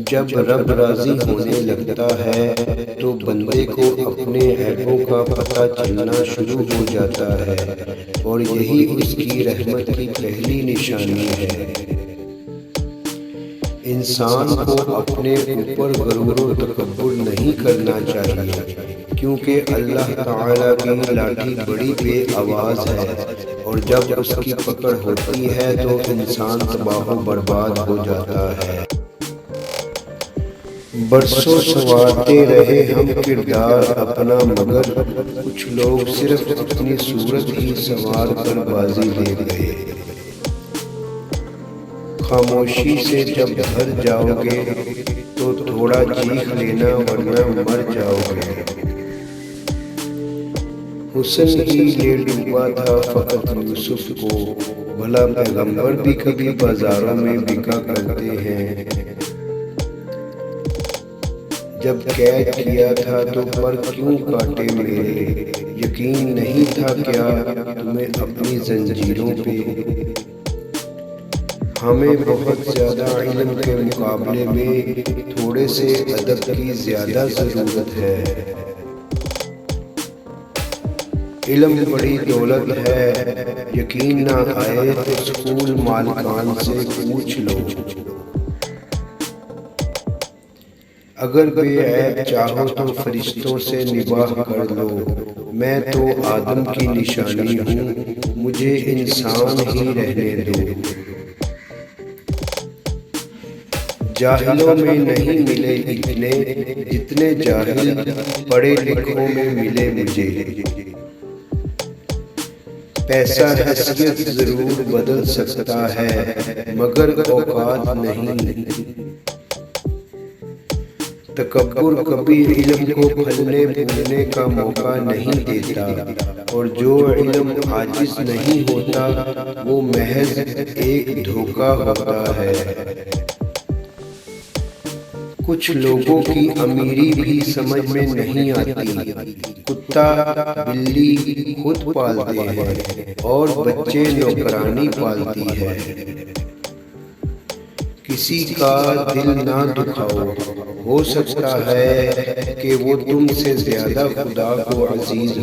جب رب راضی ہونے لگتا ہے تو بندے کو اپنے عیبوں کا پتہ چلنا شروع ہو جاتا ہے، اور یہی اس کی رحمت کی پہلی نشانی ہے۔ انسان کو اپنے اوپر غرور و تکبر نہیں کرنا چاہیے، کیونکہ اللہ تعالیٰ کی لاٹھی بڑی بے آواز ہے، اور جب اس کی پکڑ ہوتی ہے تو انسان تباہ و برباد ہو جاتا ہے۔ برسوں سنوارتے رہے ہم کردار اپنا، مگر کچھ لوگ صرف اپنی صورت ہی سنوار کر بازی لے گئے۔ خاموشی سے جب بھر جاؤ گے تو تھوڑا چیخ لینا، ورنہ مر جاؤ گے۔ حسن ہی لے ڈوبا تھا فقط یوسف کو، بھلا پیغمبر بھی کبھی بازاروں میں بکا کرتے ہیں۔ جب قید کیا تھا تو پر کیوں کاٹے میرے، یقین نہیں تھا کیا تمہیں اپنی زنجیروں پہ۔ ہمیں بہت زیادہ علم کے مقابلے میں تھوڑے سے ادب کی زیادہ ضرورت ہے۔ علم بڑی دولت ہے، یقین نہ آئے تو اسکول مالکان سے پوچھ لو۔ اگر بے عیب چاہو تو فرشتوں سے نباہ کر لو، میں تو آدم کی نشانی ہوں، مجھے انسان ہی رہنے دو۔ جاہلوں میں نہیں ملے اتنے جتنے جاہل پڑھے لکھوں میں ملے مجھے۔ پیسہ حیثیت ضرور بدل سکتا ہے، مگر اوقات نہیں۔ تکبر کبھی علم کو پھلنے پھولنے کا موقع نہیں دیتا، اور جو علم عاجز نہیں ہوتا وہ محض ایک دھوکہ ہوتا ہے۔ کچھ لوگوں کی امیری بھی سمجھ میں نہیں آتی، کتا بلی خود پالتے ہیں اور بچے نوکرانی پالتی ہے۔ کسی کا دل نہ دکھاؤ، ہو سکتا ہے کہ وہ تم سے زیادہ خدا کو عزیز